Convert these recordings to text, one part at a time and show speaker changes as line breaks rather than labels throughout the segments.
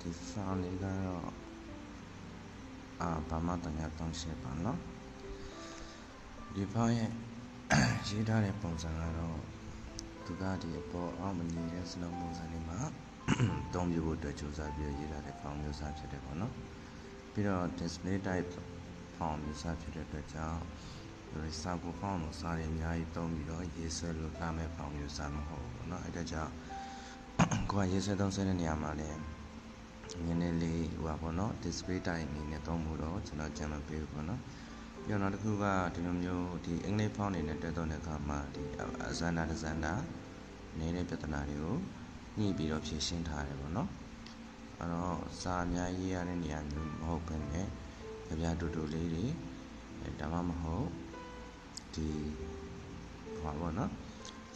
ဒီ file လေးကတော့ဘာမှတညာတောင်းရှင်းပါနော်ဒီ file ရဲ့ရေးထားတဲ့ပုံစံကတော့သူကဒီအပေါ်အောက်မညီတဲ့စလုံးပုံစံလေးမှာသုံးပြဖို့အတွက်ကြိုးစားပြီးရေးထားတဲ့ file မျိုးစားဖြစ်တယ်ပေါ့နော်ပြီးတော့ display type file မျိုးစားဖြစ်တဲ့အတွက်ကြောင့်ဒီစာကို file ကိုစာရင်းအများကြီးသုံးပြီးတော့ရေးဆွဲလို့လာမဲ့ file မျိုးစားမဟုတ်ဘူးပေါ့နော်အဲ့ဒါကြောင့်ကိုယ်ကရေးဆွဲသုံးဆွဲတဲ့နေရာမှာလည်းနည်းနည်းလေးဟိုပါပေါ့နော် display type အနေနဲ့သုံးဖို့တော့ကျွန်တော်ကြံမပေးဘူးပေါ့နော်ပြီးတော့နောက်တစ်ခုကဒီလိုမျိုးဒီအင်္ဂလိပ် font အနေနဲ့တက်တော့တဲ့အခါမှာဒီအဇန္တာနေတဲ့ပြဿနာတွေကိုညှိပြီးတော့ဖြေရှင်းထားတယ်ပေါ့နော်အဲ့တော့စာအများရေးရတဲ့နေရာမျိုးမဟုတ်ဘဲနဲ့ကြတူတူလေးတွေဒါမှမဟုတ်ဒီဘာပေါ့နော်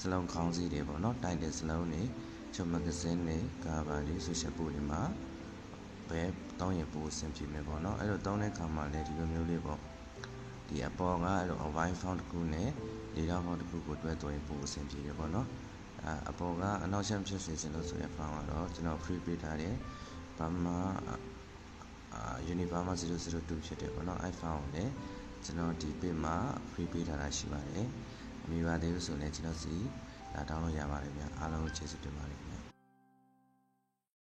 စလုံးခေါင်းစည်းတွေပေါ့နော်တိုင်တဲ့စလုံးတွေချုပ်မဂဇင်းတွေကာဗာတွေဆိုရှယ်ပို့တွေမှာပဲတောင်းရင်ပို့အဆင်ပြေမယ်ပေါ့နော်အဲ့လိုတောင်းတဲ့အခါမှာလည်းဒီလိုမျိုးလေးပေါ့ဒီအပေါ်ကအဲ့လို wide font တစ်ခုနဲ့လေထောင့် font တစ်ခုကိုတွဲသွင်းပို့အဆင်ပြေတယ်ပေါ့နော်အပေါ်ကအနောက်ရှမ်းဖြစ်စေချင်လို့ဆိုတဲ့ font ကတော့ကျွန်တော် free ပေးထားတယ်ဘာမှUniverma 002ဖြစ်တယ်ပေါ့နော်အဲ့ font ကိုလည်းကျွန်တော်ဒီ page မှာ free ပေးထားတာရှိပါတယ်မိပါသေးဘူးဆိုလည်းကျွန်တော်စီလာ download ရပါတယ်ဗျအားလုံးကျေးဇူးတင်ပါတယ်ဗျ